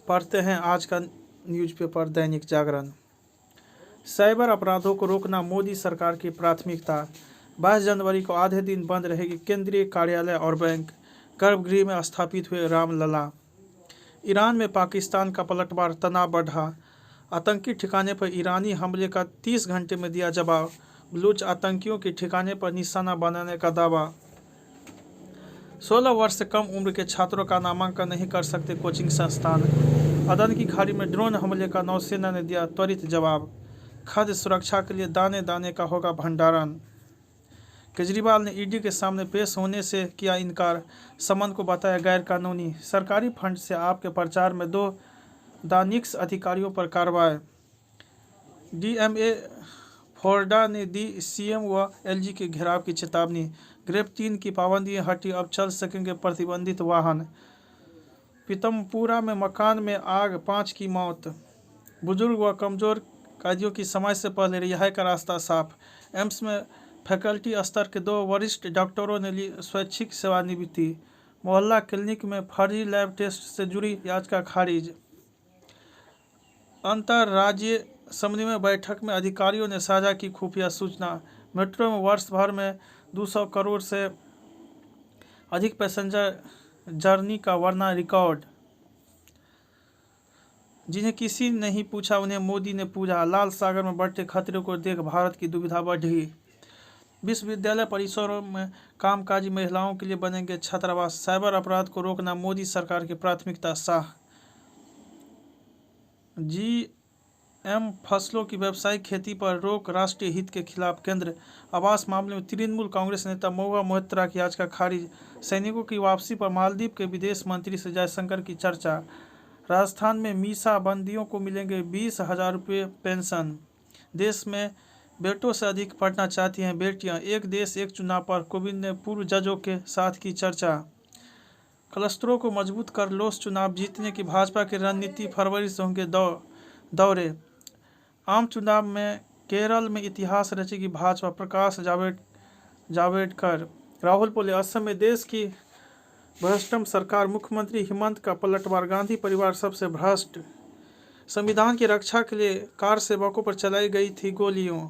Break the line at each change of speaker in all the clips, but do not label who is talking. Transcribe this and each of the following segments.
पढ़ते हैं आज का न्यूज़पेपर दैनिक जागरण। साइबर अपराधों को रोकना मोदी सरकार की प्राथमिकता। 22 जनवरी को आधे दिन बंद रहेगी केंद्रीय कार्यालय और बैंक। गर्भगृह में स्थापित हुए रामलला। ईरान में पाकिस्तान का पलटवार, तनाव बढ़ा। आतंकी ठिकाने पर ईरानी हमले का 30 घंटे में दिया जवाब। बलूच आतंकियों के ठिकाने पर निशाना बनाने का दावा। 16 वर्ष से कम उम्र के छात्रों का नामांकन नहीं कर सकते कोचिंग संस्थान। अदन की खाड़ी में ड्रोन हमले का नौसेना ने दिया त्वरित जवाब। खाद्य सुरक्षा के लिए दाने दाने का होगा भंडारण। केजरीवाल ने ईडी के सामने पेश होने से किया इनकार, समन को बताया गैर कानूनी। सरकारी फंड से आपके प्रचार में 2 दानिश अधिकारियों पर कार्रवाई। डीएमए फोर्डा ने दी सीएम व एलजी के घेराव की चेतावनी। ग्रेप 3 की पाबंदी हटी, अब चल सकेंगे प्रतिबंधित वाहन। पीतमपुरा में मकान में आग, 5 की मौत। बुजुर्ग व कमजोर कैदियों की समय से पहले रिहाई का रास्ता साफ। एम्स में फैकल्टी स्तर के 2 वरिष्ठ डॉक्टरों ने ली स्वैच्छिक सेवानिवृत्ति। मोहल्ला क्लिनिक में फर्जी लैब टेस्ट से जुड़ी याचिका खारिज। अंतर्राज्यीय समन्वय बैठक में अधिकारियों ने साझा की खुफिया सूचना। मेट्रो में वर्ष भर में 200 करोड़ से अधिक पैसेंजर जर्नी का वर्ना रिकॉर्ड। जिन्हें किसी ने नहीं पूछा उन्हें मोदी ने पूछा। लाल सागर में बढ़ते खतरे को देख भारत की दुविधा बढ़ी। विश्वविद्यालय परिसरों में कामकाजी महिलाओं के लिए बनेंगे छात्रावास। साइबर अपराध को रोकना मोदी सरकार की प्राथमिकता। शाह। जीएम फसलों की व्यावसायिक खेती पर रोक, राष्ट्रीय हित के खिलाफ केंद्र। आवास मामले में तृणमूल कांग्रेस नेता महुआ मोइत्रा की याचिका खारिज। सैनिकों की वापसी पर मालदीव के विदेश मंत्री से जयशंकर की चर्चा। राजस्थान में मीसा बंदियों को मिलेंगे 20,000 रुपये पेंशन। देश में बेटों से अधिक पढ़ना चाहती हैं बेटियां। एक देश एक चुनाव पर कोविंद ने पूर्व जजों के साथ की चर्चा। क्लस्टरों को मजबूत कर लोस चुनाव जीतने की भाजपा की रणनीति, फरवरी से होंगे दौरे। आम चुनाव में केरल में इतिहास रचेगी भाजपा, प्रकाश जावड़ेकर। राहुल बोले, असम में देश की भ्रष्टम सरकार, मुख्यमंत्री हिमंत का पलटवार, गांधी परिवार सबसे भ्रष्ट। संविधान की रक्षा के लिए कार सेवकों पर चलाई गई थी गोलियों।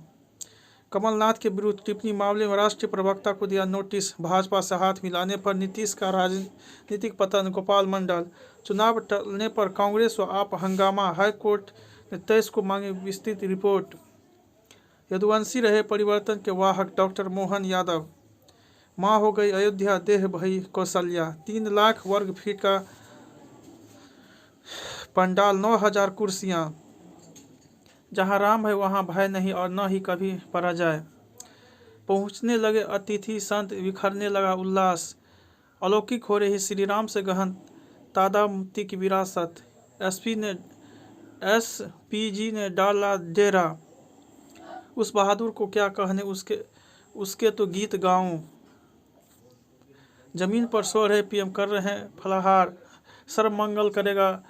कमलनाथ के विरुद्ध टिप्पणी मामले में राष्ट्रीय प्रवक्ता को दिया नोटिस। भाजपा से हाथ मिलाने पर नीतीश का राजनीतिक पतन। गोपाल मंडल। चुनाव टलने पर कांग्रेस व आप हंगामा, हाईकोर्ट ने 23 को मांगी विस्तृत रिपोर्ट। यदुवंशी रहे परिवर्तन के वाहक, डॉक्टर मोहन यादव। मां हो गई अयोध्या, देह भई कौशल्या। 3 लाख वर्ग फीट का पंडाल, 9,000 कुर्सियां। जहाँ राम है वहाँ भय नहीं और न ही कभी पराजय। पहुँचने लगे अतिथि संत, बिखरने लगा उल्लास। अलौकिक हो रही श्री राम से गहन तादामुक्ति की विरासत। एसपीजी ने डाला डेरा। उस बहादुर को क्या कहने, उसके तो गीत गाऊं। जमीन पर सो रहे पीएम कर रहे हैं फलाहार। सर्व मंगल करेगा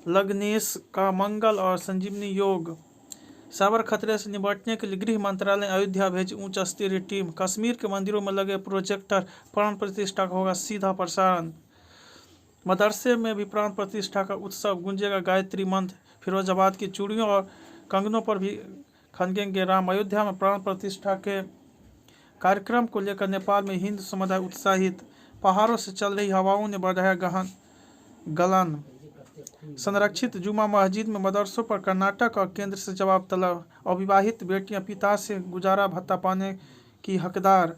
लग्नेश का मंगल और संजीवनी योग। साइबर खतरे से निपटने के लिए गृह मंत्रालय अयोध्या भेजी उच्च स्तरीय टीम। कश्मीर के मंदिरों में लगे प्रोजेक्टर, प्राण प्रतिष्ठा का होगा सीधा प्रसारण। मदरसे में भी प्राण प्रतिष्ठा का उत्सव, गूंजेगा गायत्री मंत्र। फिरोजाबाद की चूड़ियों और कंगनों पर भी खनकेंगे राम। अयोध्या में प्राण प्रतिष्ठा के कार्यक्रम को लेकर नेपाल में हिंदू समुदाय उत्साहित। पहाड़ों से चल रही हवाओं ने बढ़ाया गलन। संरक्षित जुमा मस्जिद में मदरसों पर कर्नाटक और केंद्र से जवाब तलब। अविवाहित बेटियां पिता से गुजारा भत्ता पाने की हकदार।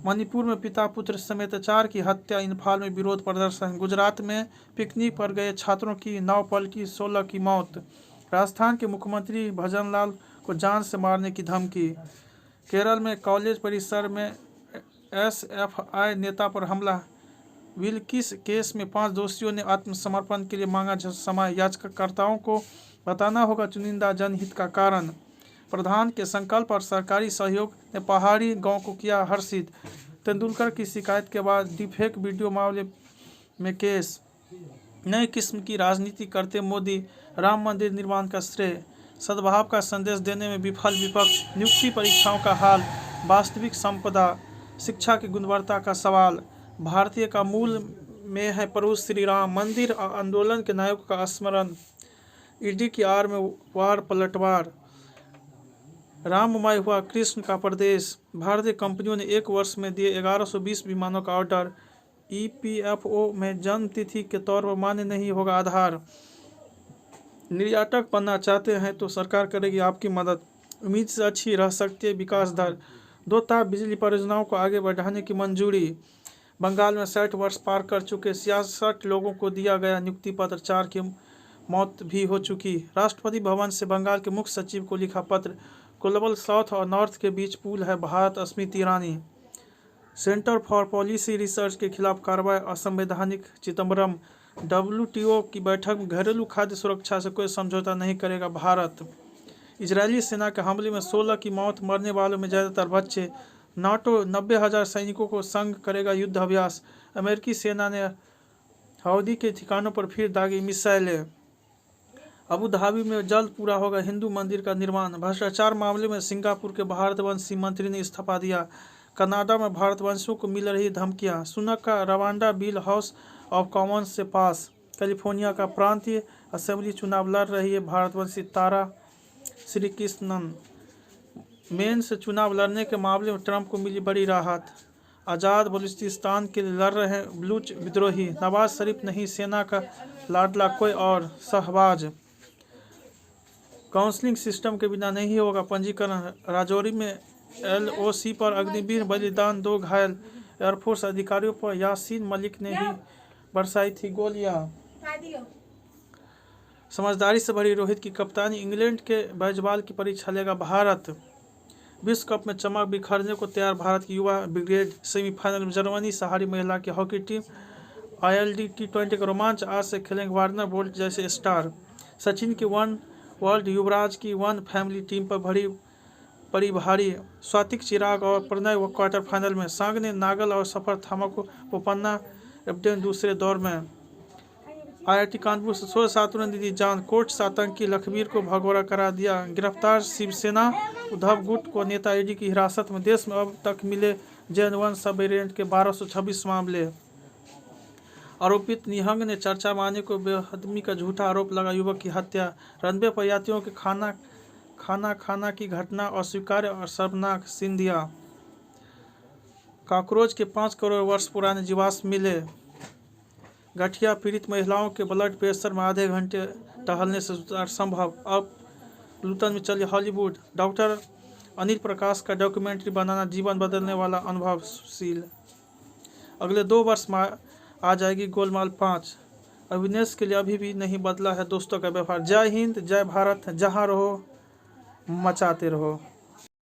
मणिपुर में पिता पुत्र समेत 4 की हत्या। इम्फाल में विरोध प्रदर्शन। गुजरात में पिकनिक पर गए छात्रों की नाव पलटी, 16 की मौत। राजस्थान के मुख्यमंत्री भजनलाल को जान से मारने की धमकी। केरल में कॉलेज परिसर में एसएफआई नेता पर हमला। विल्किस केस में 5 दोषियों ने आत्मसमर्पण के लिए मांगा समय। याचिकाकर्ताओं को बताना होगा चुनिंदा जनहित का कारण। प्रधान के संकल्प और सरकारी सहयोग ने पहाड़ी गांव को किया हर्षित। तेंदुलकर की शिकायत के बाद डीफेक वीडियो मामले में केस। नई किस्म की राजनीति करते मोदी, राम मंदिर निर्माण का श्रेय। सद्भाव का संदेश देने में विफल विपक्ष। नियुक्ति परीक्षाओं का हाल, वास्तविक संपदा, शिक्षा की गुणवत्ता का सवाल। भारतीय का मूल में है प्रभु श्री राम। मंदिर आंदोलन के नायकों का स्मरण। ईडी की आड़ में वार पलटवार। राममय हुआ कृष्ण का प्रदेश। भारतीय कंपनियों ने 1 वर्ष में दिए 1120 विमानों का ऑर्डर। ईपीएफओ में जन्म तिथि के तौर पर मान्य नहीं होगा आधार। निर्यातक बनना चाहते हैं तो सरकार करेगी आपकी मदद। उम्मीद से अच्छी रह सकती है विकास दर। 2 ताप बिजली परियोजनाओं को आगे बढ़ाने की मंजूरी। बंगाल में 60 वर्ष पार कर चुके 66 लोगों को दिया गया नियुक्ति पत्र। 4 की मौत भी हो चुकी। राष्ट्रपति भवन से बंगाल के मुख्य सचिव को लिखा पत्र। ग्लोबल साउथ और नॉर्थ के बीच पुल है Bharat Smriti Irani. Centre for policy research के खिलाफ कार्रवाई असंवैधानिक। चिदम्बरम। WTO की बैठक में घरेलू खाद्य सुरक्षा से कोई समझौता नहीं करेगा भारत। इजरायली सेना के हमले में 16 की मौत। मरने वालों में ज़्यादातर बच्चे। नाटो 90,000 सैनिकों को संग करेगा युद्ध अभ्यास। अमेरिकी सेना ने हौदी के ठिकानों पर फिर दागी मिसाइलें। अबू धाबी में जल्द पूरा होगा हिंदू मंदिर का निर्माण। भ्रष्टाचार मामले में सिंगापुर के भारतवंशी मंत्री ने इस्तीफा दिया। कनाडा में भारतवंशियों को मिल रही धमकियां। सुनक का Rwanda bill house of Commons से पास। कैलिफोर्निया का प्रांतीय असेंबली चुनाव लड़ रही है भारतवंशी तारा श्रीकृष्णन। मेन से चुनाव लड़ने के मामले में ट्रंप को मिली बड़ी राहत। आज़ाद बलूचिस्तान के लिए लड़ रहे बलूच विद्रोही। नवाज शरीफ नहीं सेना का लाडला कोई और। शहबाज। काउंसलिंग सिस्टम के बिना नहीं होगा पंजीकरण। राजौरी में LOC पर अग्निवीर बलिदान। 2 घायल। एयरफोर्स अधिकारियों पर यासीन मलिक ने ही बरसाई थी गोलियां। समझदारी से भरी रोहित की कप्तानी। इंग्लैंड के बैजबाल की परीक्षा लेगा भारत। विश्व कप में चमक बिखरने को तैयार भारत की युवा ब्रिगेड। सेमीफाइनल में जर्मनी से हारी महिला की हॉकी टीम। ILD T20 का रोमांच आज से खेलेंगे वार्नर बोल्ट जैसे स्टार। सचिन की 1 वर्ल्ड युवराज की 1 फैमिली टीम पर पड़ी भारी। स्वातिक चिराग और प्रणय क्वार्टर फाइनल में। सांग ने नागल और सफर थामा को बोपन्ना एबडेन दूसरे दौर में। IIT कानपुर से 16 छात्रों ने दी जान। कोर्ट से आतंकी लखबीर को भगोड़ा करा दिया। गिरफ्तार शिवसेना उद्धव गुट को नेता ईडी की हिरासत में। देश में अब तक मिले Gen 1 सब वेरिएंट के 1226 मामले। आरोपित निहंग ने चर्चा में आने को बेहदमी का झूठा आरोप लगा युवक की हत्या। रनवे पर यात्रियों के खाना की घटना अस्वीकार्य और शर्मनाक। सिंधिया। कॉकरोच के 5 करोड़ वर्ष पुराने जीवाश्म मिले। गठिया पीड़ित महिलाओं के ब्लड प्रेशर में आधे घंटे टहलने से सुधार संभव। अब लुटन में चली हॉलीवुड। डॉक्टर अनिल प्रकाश का डॉक्यूमेंट्री बनाना जीवन बदलने वाला अनुभवशील। अगले 2 वर्ष में आ जाएगी गोलमाल 5। अविनेश के लिए अभी भी नहीं बदला है दोस्तों का व्यवहार। जय हिंद, जय भारत। जहाँ रहो मचाते रहो।